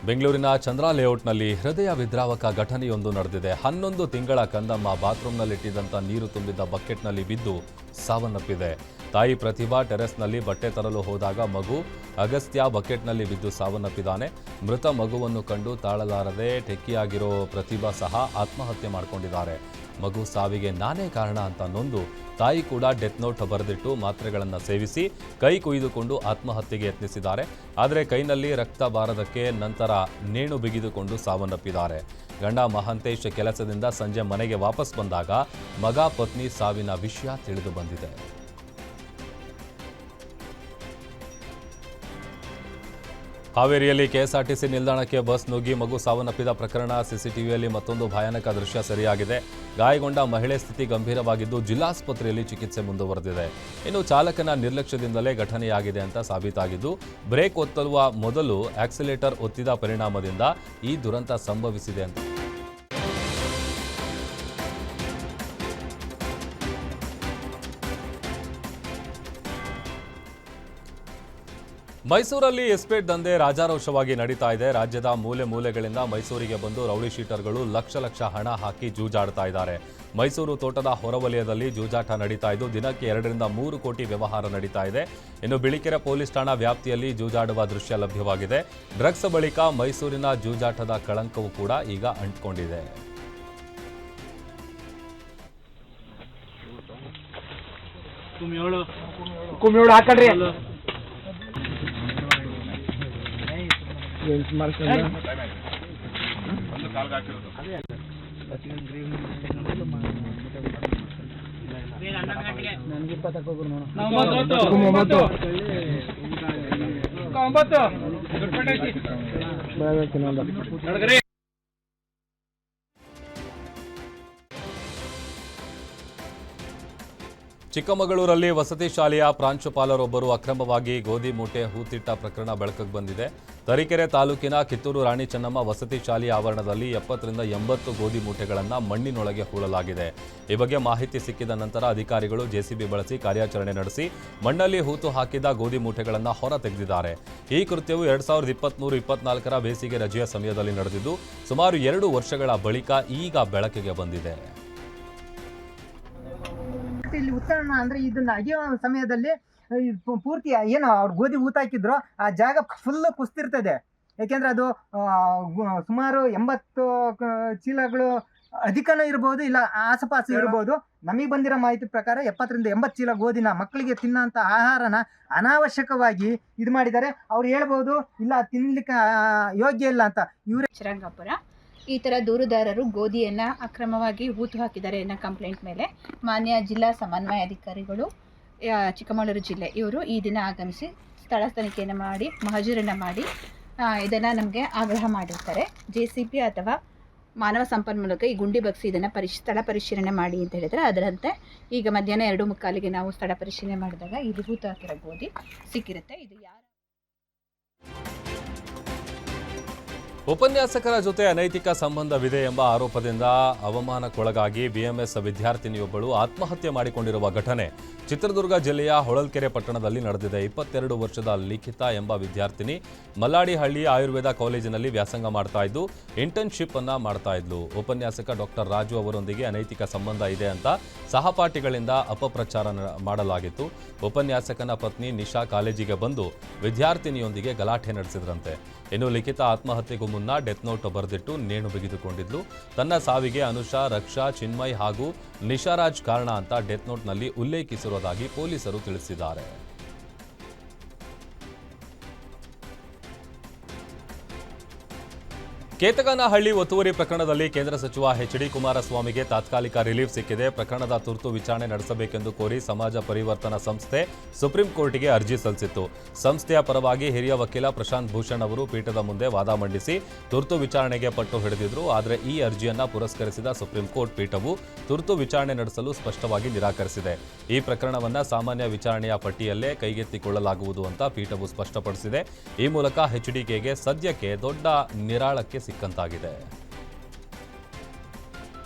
ಬೆಂಗಳೂರಿನ ಚಂದ್ರ ಲೇಔಟ್ನಲ್ಲಿ ಹೃದಯ ವಿದ್ರಾವಕ ಘಟನೆಯೊಂದು ನಡೆದಿದೆ. 11 ತಿಂಗಳ ಕಂದಮ್ಮ ಬಾತ್ರೂಮ್ನಲ್ಲಿಟ್ಟಿದ್ದಂಥ ನೀರು ತುಂಬಿದ್ದ ಬಕೆಟ್ನಲ್ಲಿ ಬಿದ್ದು ಸಾವನ್ನಪ್ಪಿದೆ. ತಾಯಿ ಪ್ರತಿಭಾ ಟೆರೆಸ್ನಲ್ಲಿ ಬಟ್ಟೆ ತರಲು ಹೋದಾಗ ಮಗು ಅಗಸ್ತ್ಯ ಬಕೆಟ್ನಲ್ಲಿ ಬಿದ್ದು ಸಾವನ್ನಪ್ಪಿದ್ದಾನೆ. ಮೃತ ಮಗುವನ್ನು ಕಂಡು ತಾಳಲಾರದೆ ಟೆಕ್ಕಿಯಾಗಿರೋ ಪ್ರತಿಭಾ ಸಹ ಆತ್ಮಹತ್ಯೆ ಮಾಡಿಕೊಂಡಿದ್ದಾರೆ. ಮಗು ಸಾವಿಗೆ ನಾನೇ ಕಾರಣ ಅಂತ ನೊಂದು ತಾಯಿ ಕೂಡ ಡೆತ್ ನೋಟ್ ಬರೆದಿಟ್ಟು ಮಾತ್ರೆಗಳನ್ನು ಸೇವಿಸಿ ಕೈ ಕೊಯ್ದುಕೊಂಡು ಆತ್ಮಹತ್ಯೆಗೆ ಯತ್ನಿಸಿದ್ದಾರೆ. ಆದರೆ ಕೈನಲ್ಲಿ ರಕ್ತ ಬಾರದಕ್ಕೆ ನಂತರ ನೇಣು ಬಿಗಿದುಕೊಂಡು ಸಾವನ್ನಪ್ಪಿದ್ದಾರೆ. ಗಂಡ ಮಹಾಂತೇಶ್ ಕೆಲಸದಿಂದ ಸಂಜೆ ಮನೆಗೆ ವಾಪಸ್ ಬಂದಾಗ ಮಗ ಪತ್ನಿ ಸಾವಿನ ವಿಷಯ ತಿಳಿದು ಬಂದಿದೆ. ಹಾವೇರಿಯಲ್ಲಿ ಕೆಎಸ್ಆರ್ಟಿಸಿ ನಿಲ್ದಾಣಕ್ಕೆ ಬಸ್ ನುಗ್ಗಿ ಮಗು ಸಾವನ್ನಪ್ಪಿದ ಪ್ರಕರಣ ಸಿಸಿಟಿವಿಯಲ್ಲಿ ಮತ್ತೊಂದು ಭಯಾನಕ ದೃಶ್ಯ ಸೆರೆಯಾಗಿದೆ. ಗಾಯಗೊಂಡ ಮಹಿಳೆ ಸ್ಥಿತಿ ಗಂಭೀರವಾಗಿದ್ದು ಜಿಲ್ಲಾಸ್ಪತ್ರೆಯಲ್ಲಿ ಚಿಕಿತ್ಸೆ ಮುಂದುವರೆದಿದೆ. ಇನ್ನು ಚಾಲಕನ ನಿರ್ಲಕ್ಷ್ಯದಿಂದಲೇ ಘಟನೆಯಾಗಿದೆ ಅಂತ ಸಾಬೀತಾಗಿದ್ದು, ಬ್ರೇಕ್ ಒತ್ತುವ ಮೊದಲು ಆಕ್ಸಿಲೇಟರ್ ಒತ್ತಿದ ಪರಿಣಾಮದಿಂದ ಈ ದುರಂತ ಸಂಭವಿಸಿದೆ ಅಂತ ಮೈಸೂರಲ್ಲಿ ಎಸ್ಪೇಟ್ ದಂಧೆ ರಾಜಾರೋಷವಾಗಿ ನಡೀತಾ ಇದೆ. ರಾಜ್ಯದ ಮೂಲೆ ಮೂಲೆಗಳಿಂದ ಮೈಸೂರಿಗೆ ಬಂದು ರೌಡಿ ಶೀಟರ್ಗಳು ಲಕ್ಷ ಹಣ ಹಾಕಿ ಜೂಜಾಡ್ತಾ ಇದ್ದಾರೆ. ಮೈಸೂರು ತೋಟದ ಹೊರವಲಯದಲ್ಲಿ ಜೂಜಾಟ ನಡೀತಾ ಇದ್ದು ದಿನಕ್ಕೆ 2 ರಿಂದ 3 ಕೋಟಿ ವ್ಯವಹಾರ ನಡೀತಾ ಇದೆ. ಇನ್ನು ಬಿಳಿಕೆರೆ ಪೊಲೀಸ್ ಠಾಣಾ ವ್ಯಾಪ್ತಿಯಲ್ಲಿ ಜೂಜಾಡುವ ದೃಶ್ಯ ಲಭ್ಯವಾಗಿದೆ. ಡ್ರಗ್ಸ್ ಬಳಿಕ ಮೈಸೂರಿನ ಜೂಜಾಟದ ಕಳಂಕವೂ ಕೂಡ ಈಗ ಅಂಟಿಕೊಂಡಿದೆ. ಚಿಕ್ಕಮಗಳೂರಲ್ಲಿ ವಸತಿ ಶಾಲೆಯ ಪ್ರಾಂಶುಪಾಲರೊಬ್ಬರು ಅಕ್ರಮವಾಗಿ ಗೋಧಿ ಮೂಟೆ ಹೂತಿಟ್ಟ ಪ್ರಕರಣ ಬೆಳಕಿಗೆ ಬಂದಿದೆ. ತರೀಕೆರೆ ತಾಲೂಕಿನ ಕಿತ್ತೂರು ರಾಣಿ ಚೆನ್ನಮ್ಮ ವಸತಿ ಶಾಲೆಯ ಆವರಣದಲ್ಲಿ 70 ರಿಂದ 80 ಗೋಧಿ ಮೂಟೆಗಳನ್ನು ಮಣ್ಣಿನೊಳಗೆ ಹೂಳಲಾಗಿದೆ. ಈ ಬಗ್ಗೆ ಮಾಹಿತಿ ಸಿಕ್ಕಿದ ನಂತರ ಅಧಿಕಾರಿಗಳು ಜೆಸಿಬಿ ಬಳಸಿ ಕಾರ್ಯಾಚರಣೆ ನಡೆಸಿ ಮಣ್ಣಲ್ಲಿ ಹೂತು ಹಾಕಿದ ಗೋಧಿ ಮೂಟೆಗಳನ್ನು ಹೊರ ತೆಗೆದಿದ್ದಾರೆ. ಈ ಕೃತ್ಯವು 2023-24ರ ಬೇಸಿಗೆ ರಜೆಯ ಸಮಯದಲ್ಲಿ ನಡೆದಿದ್ದು ಸುಮಾರು 2 ವರ್ಷಗಳ ಬಳಿಕ ಈಗ ಬೆಳಕಿಗೆ ಬಂದಿದೆ. ಇಲ್ಲಿ ಉತ್ತರಾಯಣ ಅಂದ್ರೆ ಇದನ್ನ ಅಗಿಯೋ ಸಮಯದಲ್ಲಿ ಪೂರ್ತಿ ಏನು ಅವ್ರು ಗೋಧಿ ಊತಾಕಿದ್ರು ಆ ಜಾಗ ಫುಲ್ ಕುಸ್ತಿರ್ತದೆ. ಯಾಕೆಂದ್ರೆ ಅದು ಸುಮಾರು 80 ಚೀಲಗಳು ಅಧಿಕನೂ ಇರ್ಬೋದು, ಇಲ್ಲ ಆಸುಪಾಸು ಇರ್ಬೋದು. ನಮಗೆ ಬಂದಿರೋ ಮಾಹಿತಿ ಪ್ರಕಾರ 70 ರಿಂದ 80 ಚೀಲ ಗೋಧಿನ ಮಕ್ಕಳಿಗೆ ತಿನ್ನೋಂಥ ಆಹಾರನ ಅನಾವಶ್ಯಕವಾಗಿ ಇದು ಮಾಡಿದ್ದಾರೆ. ಅವ್ರು ಹೇಳ್ಬೋದು ಇಲ್ಲ ತಿನ್ಲಿಕ್ಕೆ ಯೋಗ್ಯ ಇಲ್ಲ ಅಂತ. ಇವರೇ ಶ್ರೀರಂಗಪುರ ಈ ಥರ ದೂರುದಾರರು ಗೋಧಿಯನ್ನು ಅಕ್ರಮವಾಗಿ ಹೂತು ಹಾಕಿದ್ದಾರೆ ಅನ್ನೋ ಕಂಪ್ಲೇಂಟ್ ಮೇಲೆ ಮಾನ್ಯ ಜಿಲ್ಲಾ ಸಮನ್ವಯ ಅಧಿಕಾರಿಗಳು ಚಿಕ್ಕಮಗಳೂರು ಜಿಲ್ಲೆ ಇವರು ಈ ದಿನ ಆಗಮಿಸಿ ಸ್ಥಳ ತನಿಖೆಯನ್ನು ಮಾಡಿ ಮಹಜೂರನ್ನು ಮಾಡಿ ಇದನ್ನು ನಮಗೆ ಆಗ್ರಹ ಮಾಡಿರ್ತಾರೆ. JCP ಅಥವಾ ಮಾನವ ಸಂಪನ್ಮೂಲಕ ಈ ಗುಂಡಿ ಬಗ್ಸಿ ಇದನ್ನು ಸ್ಥಳ ಪರಿಶೀಲನೆ ಮಾಡಿ ಅಂತ ಹೇಳಿದರೆ ಅದರಂತೆ ಈಗ ಮಧ್ಯಾಹ್ನ 2:45ಗೆ ನಾವು ಸ್ಥಳ ಪರಿಶೀಲನೆ ಮಾಡಿದಾಗ ಇಲ್ಲಿ ಹೂತು ಹಾಕಿರೋ ಗೋಧಿ ಸಿಕ್ಕಿರುತ್ತೆ. ಇದು ಯಾರು ಉಪನ್ಯಾಸಕರ ಜೊತೆ ಅನೈತಿಕ ಸಂಬಂಧವಿದೆ ಎಂಬ ಆರೋಪದಿಂದ ಅವಮಾನಕ್ಕೊಳಗಾಗಿ BMS ವಿದ್ಯಾರ್ಥಿನಿಯೊಬ್ಬಳು ಆತ್ಮಹತ್ಯೆ ಮಾಡಿಕೊಂಡಿರುವ ಘಟನೆ ಚಿತ್ರದುರ್ಗ ಜಿಲ್ಲೆಯ ಹೊಳಲ್ಕೆರೆ ಪಟ್ಟಣದಲ್ಲಿ ನಡೆದಿದೆ. 22 ವರ್ಷದ ಲಿಖಿತಾ ಎಂಬ ವಿದ್ಯಾರ್ಥಿನಿ ಮಲ್ಲಾಡಿಹಳ್ಳಿ ಆಯುರ್ವೇದ ಕಾಲೇಜಿನಲ್ಲಿ ವ್ಯಾಸಂಗ ಮಾಡ್ತಾ ಇದ್ದು ಇಂಟರ್ನ್ಶಿಪ್ ಅನ್ನ ಮಾಡ್ತಾ ಇದ್ಲು. ಉಪನ್ಯಾಸಕ ಡಾಕ್ಟರ್ ರಾಜು ಅವರೊಂದಿಗೆ ಅನೈತಿಕ ಸಂಬಂಧ ಇದೆ ಅಂತ ಸಹಪಾಠಿಗಳಿಂದ ಅಪಪ್ರಚಾರ ಮಾಡಲಾಗಿತ್ತು. ಉಪನ್ಯಾಸಕನ ಪತ್ನಿ ನಿಶಾ ಕಾಲೇಜಿಗೆ ಬಂದು ವಿದ್ಯಾರ್ಥಿನಿಯೊಂದಿಗೆ ಗಲಾಟೆ ನಡೆಸಿದ್ರಂತೆ. ಇನ್ನು ಲಿಖಿತ ಆತ್ಮಹತ್ಯೆಗೂ ಮುನ್ನ ಡೆತ್ ನೋಟ್ ಬರೆದಿಟ್ಟು ನೇಣು ಬಿಗಿದುಕೊಂಡಿದ್ಲು. ತನ್ನ ಸಾವಿಗೆ ಅನುಷಾ, ರಕ್ಷಾ, ಚಿನ್ಮಯ್ ಹಾಗೂ ನಿಶಾರಾಜ್ ಕಾರಣ ಅಂತ ಡೆತ್ ನೋಟ್ನಲ್ಲಿ ಉಲ್ಲೇಖಿಸಿರುವುದಾಗಿ ಪೊಲೀಸರು ತಿಳಿಸಿದ್ದಾರೆ. ಕೇತಗಾನಹಳ್ಳಿ ಒತ್ತುವರಿ ಪ್ರಕರಣದಲ್ಲಿ ಕೇಂದ್ರ ಸಚಿವ HD ಕುಮಾರಸ್ವಾಮಿಗೆ ತಾತ್ಕಾಲಿಕ ರಿಲೀಫ್ ಸಿಕ್ಕಿದೆ. ಪ್ರಕರಣದ ತುರ್ತು ವಿಚಾರಣೆ ನಡೆಸಬೇಕೆಂದು ಕೋರಿ ಸಮಾಜ ಪರಿವರ್ತನಾ ಸಂಸ್ಥೆ ಸುಪ್ರೀಂ ಕೋರ್ಟ್ಗೆ ಅರ್ಜಿ ಸಲ್ಲಿಸಿತ್ತು. ಸಂಸ್ಥೆಯ ಪರವಾಗಿ ಹಿರಿಯ ವಕೀಲ ಪ್ರಶಾಂತ್ ಭೂಷಣ್ ಅವರು ಪೀಠದ ಮುಂದೆ ವಾದ ಮಂಡಿಸಿ ತುರ್ತು ವಿಚಾರಣೆಗೆ ಪಟ್ಟು ಹಿಡಿದಿದ್ರು. ಆದರೆ ಈ ಅರ್ಜಿಯನ್ನ ಪುರಸ್ಕರಿಸಿದ ಸುಪ್ರೀಂ ಕೋರ್ಟ್ ಪೀಠವು ತುರ್ತು ವಿಚಾರಣೆ ನಡೆಸಲು ಸ್ಪಷ್ಟವಾಗಿ ನಿರಾಕರಿಸಿದೆ. ಈ ಪ್ರಕರಣವನ್ನ ಸಾಮಾನ್ಯ ವಿಚಾರಣೆಯ ಪಟ್ಟಿಯಲ್ಲೇ ಕೈಗೆತ್ತಿಕೊಳ್ಳಲಾಗುವುದು ಅಂತ ಪೀಠವು ಸ್ಪಷ್ಟಪಡಿಸಿದೆ. ಈ ಮೂಲಕ HDKಗೆ ಸದ್ಯಕ್ಕೆ ದೊಡ್ಡ ನಿರಾಳಕ್ಕೆ ಸಿಕ್ಕಂತಾಗಿದೆ.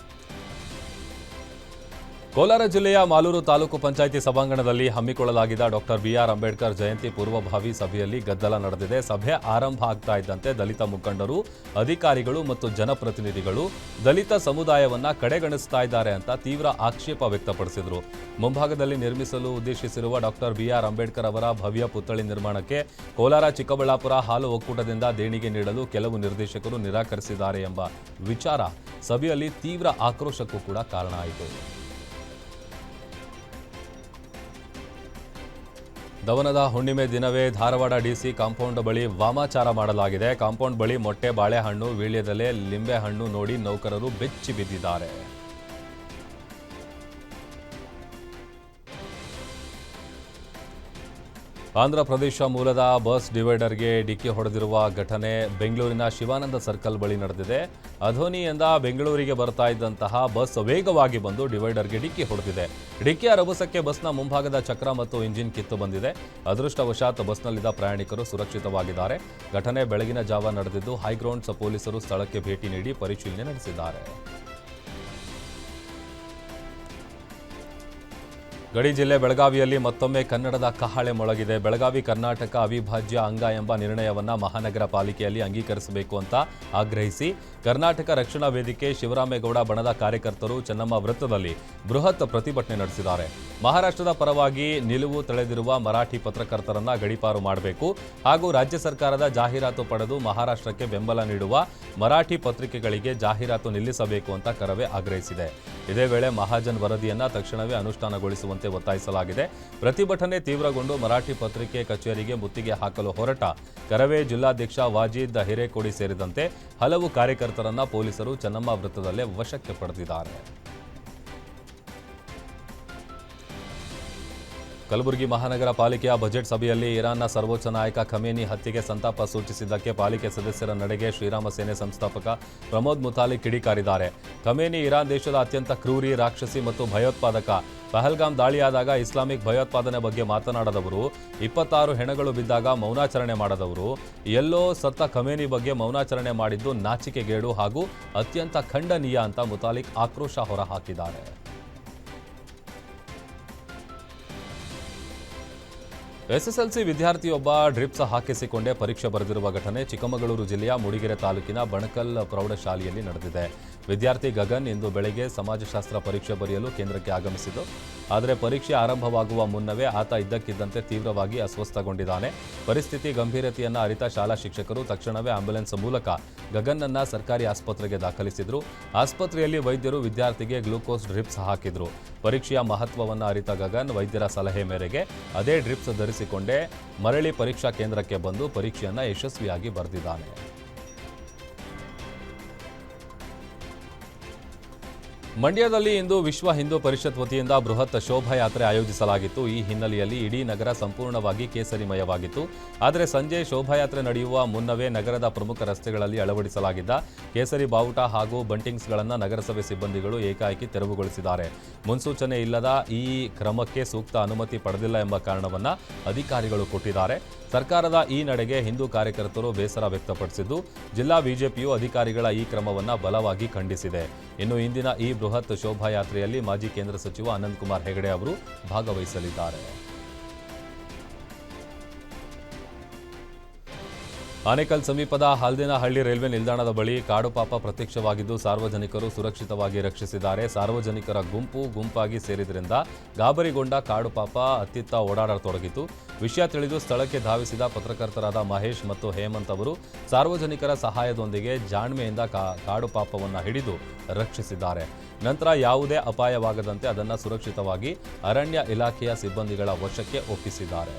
ಕೋಲಾರ ಜಿಲ್ಲೆಯ ಮಾಲೂರು ತಾಲೂಕು ಪಂಚಾಯಿತಿ ಸಭಾಂಗಣದಲ್ಲಿ ಹಮ್ಮಿಕೊಳ್ಳಲಾಗಿದ್ದ ಡಾಕ್ಟರ್ ಬಿಆರ್ ಅಂಬೇಡ್ಕರ್ ಜಯಂತಿ ಪೂರ್ವಭಾವಿ ಸಭೆಯಲ್ಲಿ ಗದ್ದಲ ನಡೆದಿದೆ. ಸಭೆ ಆರಂಭ ಆಗ್ತಾ ಇದ್ದಂತೆ ದಲಿತ ಮುಖಂಡರು, ಅಧಿಕಾರಿಗಳು ಮತ್ತು ಜನಪ್ರತಿನಿಧಿಗಳು ದಲಿತ ಸಮುದಾಯವನ್ನ ಕಡೆಗಣಿಸ್ತಾ ಇದ್ದಾರೆ ಅಂತ ತೀವ್ರ ಆಕ್ಷೇಪ ವ್ಯಕ್ತಪಡಿಸಿದರು. ಮುಂಭಾಗದಲ್ಲಿ ನಿರ್ಮಿಸಲು ಉದ್ದೇಶಿಸಿರುವ ಡಾಕ್ಟರ್ ಬಿಆರ್ ಅಂಬೇಡ್ಕರ್ ಅವರ ಭವ್ಯ ಪುತ್ಥಳಿ ನಿರ್ಮಾಣಕ್ಕೆ ಕೋಲಾರ ಚಿಕ್ಕಬಳ್ಳಾಪುರ ಹಾಲು ಒಕ್ಕೂಟದಿಂದ ದೇಣಿಗೆ ನೀಡಲು ಕೆಲವು ನಿರ್ದೇಶಕರು ನಿರಾಕರಿಸಿದ್ದಾರೆ ಎಂಬ ವಿಚಾರ ಸಭೆಯಲ್ಲಿ ತೀವ್ರ ಆಕ್ರೋಶಕ್ಕೂ ಕೂಡ ಕಾರಣ ಆಯಿತು. ದವನದ ಹುಣ್ಣಿಮೆ ದಿನವೇ ಧಾರವಾಡ ಡಿಸಿ ಕಾಂಪೌಂಡ್ ಬಳಿ ವಾಮಾಚಾರ ಮಾಡಲಾಗಿದೆ. ಕಾಂಪೌಂಡ್ ಬಳಿ ಮೊಟ್ಟೆ, ಬಾಳೆಹಣ್ಣು, ವೀಳ್ಯದೆಲೆ, ಲಿಂಬೆಹಣ್ಣು ನೋಡಿ ನೌಕರರು ಬೆಚ್ಚಿ ಬಿದ್ದಿದ್ದಾರೆ. ಆಂಧ್ರಪ್ರದೇಶ ಮೂಲದ ಬಸ್ ಡಿವೈಡರ್ಗೆ ಡಿಕ್ಕಿ ಹೊಡೆದಿರುವ ಘಟನೆ ಬೆಂಗಳೂರಿನ ಶಿವಾನಂದ ಸರ್ಕಲ್ ಬಳಿ ನಡೆದಿದೆ. ಅಧೋನಿಯಿಂದ ಬೆಂಗಳೂರಿಗೆ ಬರ್ತಾ ಇದ್ದಂತಹ ಬಸ್ ವೇಗವಾಗಿ ಬಂದು ಡಿವೈಡರ್ಗೆ ಡಿಕ್ಕಿ ಹೊಡೆದಿದೆ. ಡಿಕ್ಕಿಯ ರಭಸಕ್ಕೆ ಬಸ್ನ ಮುಂಭಾಗದ ಚಕ್ರ ಮತ್ತು ಇಂಜಿನ್ ಕಿತ್ತು ಬಂದಿದೆ. ಅದೃಷ್ಟವಶಾತ್ ಬಸ್ನಲ್ಲಿದ್ದ ಪ್ರಯಾಣಿಕರು ಸುರಕ್ಷಿತವಾಗಿದ್ದಾರೆ. ಘಟನೆ ಬೆಳಗಿನ ಜಾವ ನಡೆದಿದ್ದು ಹೈಗ್ರೌಂಡ್ಸ್ ಪೊಲೀಸರು ಸ್ಥಳಕ್ಕೆ ಭೇಟಿ ನೀಡಿ ಪರಿಶೀಲನೆ ನಡೆಸಿದ್ದಾರೆ. ಗಡಿ ಜಿಲ್ಲೆ ಬೆಳಗಾವಿಯಲ್ಲಿ ಮತ್ತೊಮ್ಮೆ ಕನ್ನಡದ ಕಹಳೆ ಮೊಳಗಿದೆ. ಬೆಳಗಾವಿ ಕರ್ನಾಟಕ ಅವಿಭಾಜ್ಯ ಅಂಗ ಎಂಬ ನಿರ್ಣಯವನ್ನು ಮಹಾನಗರ ಪಾಲಿಕೆಯಲ್ಲಿ ಅಂಗೀಕರಿಸಬೇಕು ಅಂತ ಆಗ್ರಹಿಸಿ ಕರ್ನಾಟಕ ರಕ್ಷಣಾ ವೇದಿಕೆ ಶಿವರಾಮೇಗೌಡ ಬಣದ ಕಾರ್ಯಕರ್ತರು ಚೆನ್ನಮ್ಮ ವೃತ್ತದಲ್ಲಿ ಬೃಹತ್ ಪ್ರತಿಭಟನೆ ನಡೆಸಿದ್ದಾರೆ. ಮಹಾರಾಷ್ಟ್ರದ ಪರವಾಗಿ ನಿಲುವು ತಳೆದಿರುವ ಮರಾಠಿ ಪತ್ರಕರ್ತರನ್ನ ಗಡೀಪಾರು ಮಾಡಬೇಕು ಹಾಗೂ ರಾಜ್ಯ ಸರ್ಕಾರದ ಜಾಹೀರಾತು ಪಡೆದು ಮಹಾರಾಷ್ಟ್ರಕ್ಕೆ ಬೆಂಬಲ ನೀಡುವ ಮರಾಠಿ ಪತ್ರಿಕೆಗಳಿಗೆ ಜಾಹೀರಾತು ನಿಲ್ಲಿಸಬೇಕು ಅಂತ ಕರವೇ ಆಗ್ರಹಿಸಿದೆ. ಇದೇ ವೇಳೆ ಮಹಾಜನ್ ವರದಿಯನ್ನ ತಕ್ಷಣವೇ ಅನುಷ್ಠಾನಗೊಳಿಸುವಂತೆ ಒತ್ತಾಯಿಸಲಾಗಿದೆ. ಪ್ರತಿಭಟನೆ ತೀವ್ರಗೊಂಡು ಮರಾಠಿ ಪತ್ರಿಕೆ ಕಚೇರಿಗೆ ಮುತ್ತಿಗೆ ಹಾಕಲು ಹೊರಟ ಕರವೇ ಜಿಲ್ಲಾಧ್ಯಕ್ಷ ವಾಜೀದ್ ಹಿರೇಕೋಡಿ ಸೇರಿದಂತೆ ಹಲವು ಕಾರ್ಯಕರ್ತರನ್ನ ಪೊಲೀಸರು ಚೆನ್ನಮ್ಮ ವೃತ್ತದಲ್ಲೇ ವಶಕ್ಕೆ ಪಡೆದಿದ್ದಾರೆ. ಕಲಬುರಗಿ ಮಹಾನಗರ ಪಾಲಿಕೆಯ ಬಜೆಟ್ ಸಭೆಯಲ್ಲಿ ಇರಾನ್ನ ಸರ್ವೋಚ್ಚ ನಾಯಕ ಖಮೇನಿ ಹತ್ಯೆಗೆ ಸಂತಾಪ ಸೂಚಿಸಿದ್ದಕ್ಕೆ ಪಾಲಿಕೆ ಸದಸ್ಯರ ನಡೆಗೆ ಶ್ರೀರಾಮ ಸೇನೆ ಸಂಸ್ಥಾಪಕ ಪ್ರಮೋದ್ ಮುತಾಲಿಕ್ ಕಿಡಿಕಾರಿದ್ದಾರೆ. ಖಮೇನಿ ಇರಾನ್ ದೇಶದ ಅತ್ಯಂತ ಕ್ರೂರಿ, ರಾಕ್ಷಸಿ ಮತ್ತು ಭಯೋತ್ಪಾದಕ. ಪಹಲ್ಗಾಮ್ ದಾಳಿಯಾದಾಗ ಇಸ್ಲಾಮಿಕ್ ಭಯೋತ್ಪಾದನೆ ಬಗ್ಗೆ ಮಾತನಾಡದವರು, 26 ಹೆಣಗಳು ಬಿದ್ದಾಗ ಮೌನಾಚರಣೆ ಮಾಡದವರು, ಎಲ್ಲೋ ಸತ್ತ ಖಮೇನಿ ಬಗ್ಗೆ ಮೌನಾಚರಣೆ ಮಾಡಿದ್ದು ನಾಚಿಕೆಗೇಡು ಹಾಗೂ ಅತ್ಯಂತ ಖಂಡನೀಯ ಅಂತ ಮುತಾಲಿಕ್ ಆಕ್ರೋಶ ಹೊರಹಾಕಿದ್ದಾರೆ. ಎಸ್ಎಸ್ಎಲ್ಸಿ ವಿದ್ಯಾರ್ಥಿಯೊಬ್ಬ ಡ್ರಿಪ್ಸ್ ಹಾಕಿಸಿಕೊಂಡೇ ಪರೀಕ್ಷೆ ಬರೆದಿರುವ ಘಟನೆ ಚಿಕ್ಕಮಗಳೂರು ಜಿಲ್ಲೆಯ ಮೂಡಿಗೆರೆ ತಾಲೂಕಿನ ಬಣಕಲ್ ಪ್ರೌಢಶಾಲೆಯಲ್ಲಿ ನಡೆದಿದೆ. ವಿದ್ಯಾರ್ಥಿ ಗಗನ್ ಇಂದು ಬೆಳಗ್ಗೆ ಸಮಾಜಶಾಸ್ತ್ರ ಪರೀಕ್ಷೆ ಬರೆಯಲು ಕೇಂದ್ರಕ್ಕೆ ಆಗಮಿಸಿದ್ದು, ಆದರೆ ಪರೀಕ್ಷೆ ಆರಂಭವಾಗುವ ಮುನ್ನವೇ ಆತ ಇದ್ದಕ್ಕಿದ್ದಂತೆ ತೀವ್ರವಾಗಿ ಅಸ್ವಸ್ಥಗೊಂಡಿದ್ದಾನೆ. ಪರಿಸ್ಥಿತಿ ಗಂಭೀರತೆಯನ್ನು ಅರಿತ ಶಾಲಾ ಶಿಕ್ಷಕರು ತಕ್ಷಣವೇ ಆಂಬ್ಯುಲೆನ್ಸ್ ಮೂಲಕ ಗಗನ್ನನ್ನ ಸರ್ಕಾರಿ ಆಸ್ಪತ್ರೆಗೆ ದಾಖಲಿಸಿದ್ರು. ಆಸ್ಪತ್ರೆಯಲ್ಲಿ ವೈದ್ಯರು ವಿದ್ಯಾರ್ಥಿಗೆ ಗ್ಲೂಕೋಸ್ ಡ್ರಿಪ್ಸ್ ಹಾಕಿದ್ರು. ಪರೀಕ್ಷೆಯ ಮಹತ್ವವನ್ನು ಅರಿತ ಗಗನ್ ವೈದ್ಯರ ಸಲಹೆ ಮೇರೆಗೆ ಅದೇ ಡ್ರಿಪ್ಸ್ ಧರಿಸಿಕೊಂಡೇ ಮರಳಿ ಪರೀಕ್ಷಾ ಕೇಂದ್ರಕ್ಕೆ ಬಂದು ಪರೀಕ್ಷೆಯನ್ನು ಯಶಸ್ವಿಯಾಗಿ ಬರೆದಿದ್ದಾನೆ. ಮಂಡ್ಯದಲ್ಲಿ ಇಂದು ವಿಶ್ವ ಹಿಂದೂ ಪರಿಷತ್ ವತಿಯಿಂದ ಬೃಹತ್ ಶೋಭಾಯಾತ್ರೆ ಆಯೋಜಿಸಲಾಗಿತ್ತು. ಈ ಹಿನ್ನೆಲೆಯಲ್ಲಿ ಇಡೀ ನಗರ ಸಂಪೂರ್ಣವಾಗಿ ಕೇಸರಿಮಯವಾಗಿತ್ತು. ಆದರೆ ಸಂಜೆ ಶೋಭಾಯಾತ್ರೆ ನಡೆಯುವ ಮುನ್ನವೇ ನಗರದ ಪ್ರಮುಖ ರಸ್ತೆಗಳಲ್ಲಿ ಅಳವಡಿಸಲಾಗಿದ್ದ ಕೇಸರಿ ಬಾವುಟ ಹಾಗೂ ಬಂಟಿಂಗ್ಸ್ಗಳನ್ನು ನಗರಸಭೆ ಸಿಬ್ಬಂದಿಗಳು ಏಕಾಏಕಿ ತೆರವುಗೊಳಿಸಿದ್ದಾರೆ. ಮುನ್ಸೂಚನೆ ಇಲ್ಲದ ಈ ಕ್ರಮಕ್ಕೆ ಸೂಕ್ತ ಅನುಮತಿ ಪಡೆದಿಲ್ಲ ಎಂಬ ಕಾರಣವನ್ನು ಅಧಿಕಾರಿಗಳು ಕೊಟ್ಟಿದ್ದಾರೆ. ಸರ್ಕಾರದ ಈ ನಡೆಗೆ ಹಿಂದೂ ಕಾರ್ಯಕರ್ತರು ಬೇಸರ ವ್ಯಕ್ತಪಡಿಸಿದ್ದು, ಜಿಲ್ಲಾ ಬಿಜೆಪಿಯು ಅಧಿಕಾರಿಗಳ ಈ ಕ್ರಮವನ್ನು ಬಲವಾಗಿ ಖಂಡಿಸಿದೆ. ಇನ್ನು ಇಂದಿನ ಈ ಬೃಹತ್ ಶೋಭಾಯಾತ್ರೆಯಲ್ಲಿ ಮಾಜಿ ಕೇಂದ್ರ ಸಚಿವ ಅನಂತಕುಮಾರ್ ಹೆಗಡೆ ಅವರು ಭಾಗವಹಿಸಲಿದ್ದಾರೆ. ಆನೇಕಲ್ ಸಮೀಪದ ಹಲ್ದಿನಹಳ್ಳಿ ರೈಲ್ವೆ ನಿಲ್ದಾಣದ ಬಳಿ ಕಾಡುಪಾಪ ಪ್ರತ್ಯಕ್ಷವಾಗಿದ್ದು ಸಾರ್ವಜನಿಕರು ಸುರಕ್ಷಿತವಾಗಿ ರಕ್ಷಿಸಿದ್ದಾರೆ. ಸಾರ್ವಜನಿಕರ ಗುಂಪಾಗಿ ಸೇರಿದ್ರಿಂದ ಗಾಬರಿಗೊಂಡ ಕಾಡುಪಾಪ ಅತ್ತಿತ್ತ ಓಡಾಡತೊಡಗಿತು. ವಿಷಯ ತಿಳಿದು ಸ್ಥಳಕ್ಕೆ ಧಾವಿಸಿದ ಪತ್ರಕರ್ತರಾದ ಮಹೇಶ್ ಮತ್ತು ಹೇಮಂತ್ ಅವರು ಸಾರ್ವಜನಿಕರ ಸಹಾಯದೊಂದಿಗೆ ಜಾಣ್ಮೆಯಿಂದ ಕಾಡುಪಾಪವನ್ನು ಹಿಡಿದು ರಕ್ಷಿಸಿದ್ದಾರೆ. ನಂತರ ಯಾವುದೇ ಅಪಾಯವಾಗದಂತೆ ಅದನ್ನು ಸುರಕ್ಷಿತವಾಗಿ ಅರಣ್ಯ ಇಲಾಖೆಯ ಸಿಬ್ಬಂದಿಗಳ ವಶಕ್ಕೆ ಒಪ್ಪಿಸಿದ್ದಾರೆ.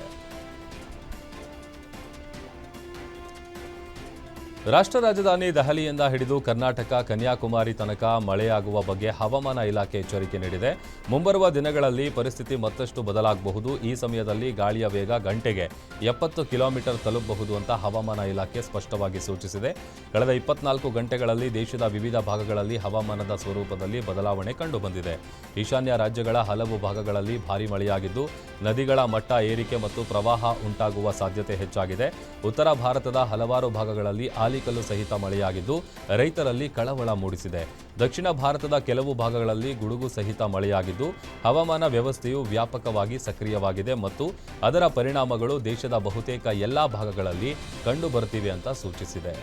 ರಾಷ್ಟ್ರ ರಾಜಧಾನಿ ದೆಹಲಿಯಿಂದ ಹಿಡಿದು ಕರ್ನಾಟಕ, ಕನ್ಯಾಕುಮಾರಿ ತನಕ ಮಳೆಯಾಗುವ ಬಗ್ಗೆ ಹವಾಮಾನ ಇಲಾಖೆ ಎಚ್ಚರಿಕೆ ನೀಡಿದೆ. ಮುಂಬರುವ ದಿನಗಳಲ್ಲಿ ಪರಿಸ್ಥಿತಿ ಮತ್ತಷ್ಟು ಬದಲಾಗಬಹುದು. ಈ ಸಮಯದಲ್ಲಿ ಗಾಳಿಯ ವೇಗ ಗಂಟೆಗೆ 70 ಕಿಲೋಮೀಟರ್ ತಲುಪಬಹುದು ಅಂತ ಹವಾಮಾನ ಇಲಾಖೆ ಸ್ಪಷ್ಟವಾಗಿ ಸೂಚಿಸಿದೆ. ಕಳೆದ 24 ಗಂಟೆಗಳಲ್ಲಿ ದೇಶದ ವಿವಿಧ ಭಾಗಗಳಲ್ಲಿ ಹವಾಮಾನದ ಸ್ವರೂಪದಲ್ಲಿ ಬದಲಾವಣೆ ಕಂಡುಬಂದಿದೆ. ಈಶಾನ್ಯ ರಾಜ್ಯಗಳ ಹಲವು ಭಾಗಗಳಲ್ಲಿ ಭಾರೀ ಮಳೆಯಾಗಿದ್ದು ನದಿಗಳ ಮಟ್ಟ ಏರಿಕೆ ಮತ್ತು ಪ್ರವಾಹ ಉಂಟಾಗುವ ಸಾಧ್ಯತೆ ಹೆಚ್ಚಾಗಿದೆ. ಉತ್ತರ ಭಾರತದ ಹಲವಾರು ಭಾಗಗಳಲ್ಲಿ ಆಲಿಕಲ್ಲು ಸಹಿತ ಮಳೆಯಾಗಿದ್ದು ರೈತರಲ್ಲಿ ಕಳವಳ ಮೂಡಿಸಿದೆ. ದಕ್ಷಿಣ ಭಾರತದ ಕೆಲವು ಭಾಗಗಳಲ್ಲಿ ಗುಡುಗು ಸಹಿತ ಮಳೆಯಾಗಿದ್ದು ಹವಾಮಾನ ವ್ಯವಸ್ಥೆಯು ವ್ಯಾಪಕವಾಗಿ ಸಕ್ರಿಯವಾಗಿದೆ ಮತ್ತು ಅದರ ಪರಿಣಾಮಗಳು ದೇಶದ ಬಹುತೇಕ ಎಲ್ಲಾ ಭಾಗಗಳಲ್ಲಿ ಕಂಡುಬರುತ್ತಿವೆ ಅಂತ ಸೂಚಿಸಿದೆ.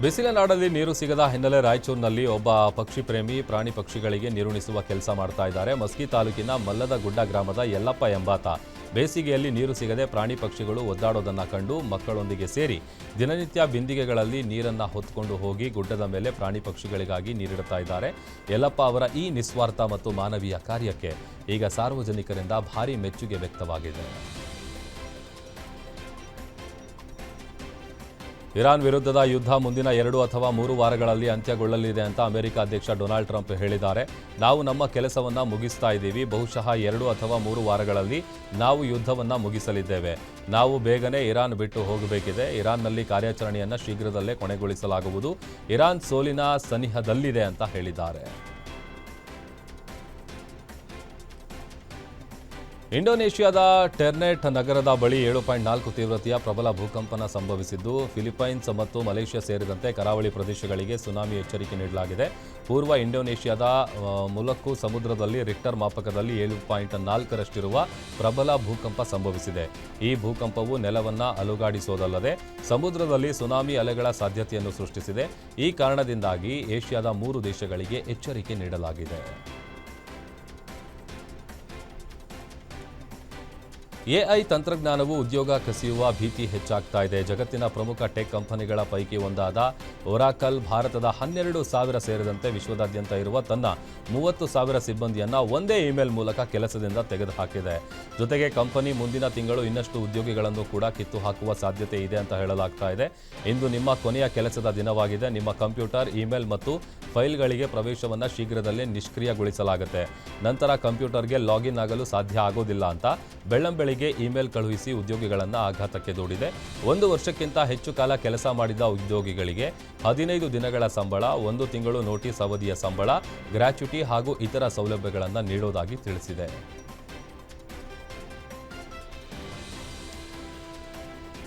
ಬಿಸಿಲ ನಾಡಲ್ಲಿ ನೀರು ಸಿಗದ ಹಿನ್ನೆಲೆ ರಾಯಚೂರಿನಲ್ಲಿ ಒಬ್ಬ ಪಕ್ಷಿ ಪ್ರೇಮಿ ಪ್ರಾಣಿ ಪಕ್ಷಿಗಳಿಗೆ ನೀರುಣಿಸುವ ಕೆಲಸ ಮಾಡ್ತಾ ಇದ್ದಾರೆ. ಮಸ್ಕಿ ತಾಲೂಕಿನ ಮಲ್ಲದ ಗುಡ್ಡ ಗ್ರಾಮದ ಯಲ್ಲಪ್ಪ ಎಂಬಾತ ಬೇಸಿಗೆಯಲ್ಲಿ ನೀರು ಸಿಗದೆ ಪ್ರಾಣಿ ಪಕ್ಷಿಗಳು ಒದ್ದಾಡೋದನ್ನ ಕಂಡು ಮಕ್ಕಳೊಂದಿಗೆ ಸೇರಿ ದಿನನಿತ್ಯ ಬಿಂದಿಗೆಗಳಲ್ಲಿ ನೀರನ್ನ ಹೊತ್ಕೊಂಡು ಹೋಗಿ ಗುಡ್ಡದ ಮೇಲೆ ಪ್ರಾಣಿ ಪಕ್ಷಿಗಳಿಗಾಗಿ ನೀರಿಡುತ್ತಾ ಇದ್ದಾರೆ. ಯಲ್ಲಪ್ಪ ಅವರ ಈ ನಿಸ್ವಾರ್ಥ ಮತ್ತು ಮಾನವೀಯ ಕಾರ್ಯಕ್ಕೆ ಈಗ ಸಾರ್ವಜನಿಕರಿಂದ ಭಾರೀ ಮೆಚ್ಚುಗೆ ವ್ಯಕ್ತವಾಗಿದೆ. ಇರಾನ್ ವಿರುದ್ಧದ ಯುದ್ಧ ಮುಂದಿನ 2 ಅಥವಾ 3 ವಾರಗಳಲ್ಲಿ ಅಂತ್ಯಗೊಳ್ಳಲಿದೆ ಅಂತ ಅಮೆರಿಕ ಅಧ್ಯಕ್ಷ ಡೊನಾಲ್ಡ್ ಟ್ರಂಪ್ ಹೇಳಿದ್ದಾರೆ. ನಾವು ನಮ್ಮ ಕೆಲಸವನ್ನ ಮುಗಿಸ್ತಾ ಇದ್ದೀವಿ. ಬಹುಶಃ 2 ಅಥವಾ 3 ವಾರಗಳಲ್ಲಿ ನಾವು ಯುದ್ಧವನ್ನ ಮುಗಿಸಲಿದ್ದೇವೆ. ನಾವು ಬೇಗನೆ ಇರಾನ್ ಬಿಟ್ಟು ಹೋಗಬೇಕಿದೆ. ಇರಾನ್ನಲ್ಲಿ ಕಾರ್ಯಾಚರಣೆಯನ್ನ ಶೀಘ್ರದಲ್ಲೇ ಕೊನೆಗೊಳಿಸಲಾಗುವುದು. ಇರಾನ್ ಸೋಲಿನ ಸನಿಹದಲ್ಲಿದೆ ಅಂತ ಹೇಳಿದ್ದಾರೆ. ಇಂಡೋನೇಷ್ಯಾದ ಟೆರ್ನೆಟ್ ನಗರದ ಬಳಿ 7.4 ತೀವ್ರತೆಯ ಪ್ರಬಲ ಭೂಕಂಪನ ಸಂಭವಿಸಿದ್ದು ಫಿಲಿಪೈನ್ಸ್ ಮತ್ತು ಮಲೇಷ್ಯಾ ಸೇರಿದಂತೆ ಕರಾವಳಿ ಪ್ರದೇಶಗಳಿಗೆ ಸುನಾಮಿ ಎಚ್ಚರಿಕೆ ನೀಡಲಾಗಿದೆ. ಪೂರ್ವ ಇಂಡೋನೇಷ್ಯಾದ ಮುಲಕ್ಕು ಸಮುದ್ರದಲ್ಲಿ ರಿಕ್ಟರ್ ಮಾಪಕದಲ್ಲಿ 7.4ರಷ್ಟಿರುವ ಪ್ರಬಲ ಭೂಕಂಪ ಸಂಭವಿಸಿದೆ. ಈ ಭೂಕಂಪವು ನೆಲವನ್ನು ಅಲುಗಾಡಿಸೋದಲ್ಲದೆ ಸಮುದ್ರದಲ್ಲಿ ಸುನಾಮಿ ಅಲೆಗಳ ಸಾಧ್ಯತೆಯನ್ನು ಸೃಷ್ಟಿಸಿದೆ. ಈ ಕಾರಣದಿಂದಾಗಿ ಏಷ್ಯಾದ 3 ದೇಶಗಳಿಗೆ ಎಚ್ಚರಿಕೆ ನೀಡಲಾಗಿದೆ. ಎಐ ತಂತ್ರಜ್ಞಾನವು ಉದ್ಯೋಗ ಕಸಿಯುವ ಭೀತಿ ಹೆಚ್ಚಾಗ್ತಾ ಇದೆ. ಜಗತ್ತಿನ ಪ್ರಮುಖ ಟೆಕ್ ಕಂಪನಿಗಳ ಪೈಕಿ ಒಂದಾದ ಒರಾಕಲ್ ಭಾರತದ 12,000 ಸೇರಿದಂತೆ ವಿಶ್ವದಾದ್ಯಂತ ಇರುವ ತನ್ನ 30,000 ಸಿಬ್ಬಂದಿಯನ್ನು ಒಂದೇ ಇಮೇಲ್ ಮೂಲಕ ಕೆಲಸದಿಂದ ತೆಗೆದುಹಾಕಿದೆ. ಜೊತೆಗೆ ಕಂಪನಿ ಮುಂದಿನ ತಿಂಗಳು ಇನ್ನಷ್ಟು ಉದ್ಯೋಗಿಗಳನ್ನು ಕೂಡ ಕಿತ್ತು ಹಾಕುವ ಸಾಧ್ಯತೆ ಇದೆ ಅಂತ ಹೇಳಲಾಗ್ತಾ ಇದೆ. ಇಂದು ನಿಮ್ಮ ಕೊನೆಯ ಕೆಲಸದ ದಿನವಾಗಿದೆ. ನಿಮ್ಮ ಕಂಪ್ಯೂಟರ್, ಇಮೇಲ್ ಮತ್ತು ಫೈಲ್ಗಳಿಗೆ ಪ್ರವೇಶವನ್ನು ಶೀಘ್ರದಲ್ಲೇ ನಿಷ್ಕ್ರಿಯಗೊಳಿಸಲಾಗುತ್ತೆ. ನಂತರ ಕಂಪ್ಯೂಟರ್ಗೆ ಲಾಗಿನ್ ಆಗಲು ಸಾಧ್ಯ ಆಗೋದಿಲ್ಲ ಅಂತ ಬೆಳ್ಳಂಬೆಳಿಗ್ಗೆ ಇಮೇಲ್ ಕಳುಹಿಸಿ ಉದ್ಯೋಗಿಗಳನ್ನು ಆಘಾತಕ್ಕೆ ದೂಡಿದೆ. 1 ವರ್ಷಕ್ಕಿಂತ ಹೆಚ್ಚು ಕಾಲ ಕೆಲಸ ಮಾಡಿದ ಉದ್ಯೋಗಿಗಳಿಗೆ 15 ದಿನಗಳ ಸಂಬಳ, 1 ತಿಂಗಳು ನೋಟಿಸ್ ಅವಧಿಯ ಸಂಬಳ, ಗ್ರ್ಯಾಚ್ಯುಟಿ ಹಾಗೂ ಇತರ ಸೌಲಭ್ಯಗಳನ್ನು ನೀಡೋದಾಗಿ ತಿಳಿಸಿದೆ.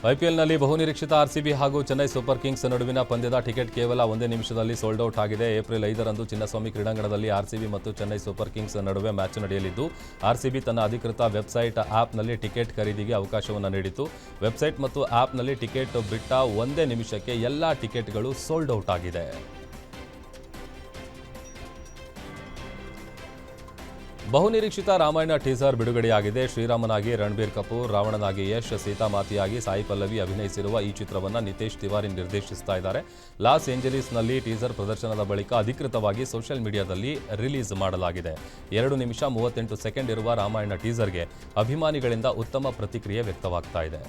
ಐಪಿಎಲ್ನಲ್ಲಿ ಬಹುನಿರೀಕ್ಷಿತ ಆರ್ಸಿಬಿ ಹಾಗೂ ಚೆನ್ನೈ ಸೂಪರ್ ಕಿಂಗ್ಸ್ ನಡುವಿನ ಪಂದ್ಯದ ಟಿಕೆಟ್ ಕೇವಲ 1 ನಿಮಿಷದಲ್ಲಿ ಸೋಲ್ಡ್ ಔಟ್ ಆಗಿದೆ. ಏಪ್ರಿಲ್ 5ರಂದು ಚಿನ್ನಸ್ವಾಮಿ ಕ್ರೀಡಾಂಗಣದಲ್ಲಿ ಆರ್ಸಿಬಿ ಮತ್ತು ಚೆನ್ನೈ ಸೂಪರ್ ಕಿಂಗ್ಸ್ ನಡುವೆ ಮ್ಯಾಚ್ ನಡೆಯಲಿದ್ದು ಆರ್ಸಿಬಿ ತನ್ನ ಅಧಿಕೃತ ವೆಬ್ಸೈಟ್ ಆಪ್ನಲ್ಲಿ ಟಿಕೆಟ್ ಖರೀದಿಗೆ ಅವಕಾಶವನ್ನು ನೀಡಿತು. ವೆಬ್ಸೈಟ್ ಮತ್ತು ಆಪ್ನಲ್ಲಿ ಟಿಕೆಟ್ ಬಿಟ್ಟ 1 ನಿಮಿಷಕ್ಕೆ ಎಲ್ಲ ಟಿಕೆಟ್ಗಳು ಸೋಲ್ಡ್ ಔಟ್ ಆಗಿದೆ. ಬಹುನಿರೀಕ್ಷಿತ ರಾಮಾಯಣ ಟೀಸರ್ ಬಿಡುಗಡೆಯಾಗಿದೆ. ಶ್ರೀರಾಮನಾಗಿ ರಣಬೀರ್ ಕಪೂರ್, ರಾವಣನಾಗಿ ಯಶ್, ಸೀತಾಮಾತೆಯಾಗಿ ಸಾಯಿ ಪಲ್ಲವಿ ಅಭಿನಯಿಸಿರುವ ಈ ಚಿತ್ರವನ್ನು ನಿತೇಶ್ ತಿವಾರಿ ನಿರ್ದೇಶಿಸ್ತಾ ಇದ್ದಾರೆ. ಲಾಸ್ ಏಂಜಲೀಸ್ನಲ್ಲಿ ಟೀಸರ್ ಪ್ರದರ್ಶನದ ಬಳಿಕ ಅಧಿಕೃತವಾಗಿ ಸೋಷಿಯಲ್ ಮೀಡಿಯಾದಲ್ಲಿ ರಿಲೀಸ್ ಮಾಡಲಾಗಿದೆ. 2 ನಿಮಿಷ 38 ಸೆಕೆಂಡ್ ಇರುವ ರಾಮಾಯಣ ಟೀಸರ್ಗೆ ಅಭಿಮಾನಿಗಳಿಂದ ಉತ್ತಮ ಪ್ರತಿಕ್ರಿಯೆ ವ್ಯಕ್ತವಾಗ್ತಾ ಇದೆ.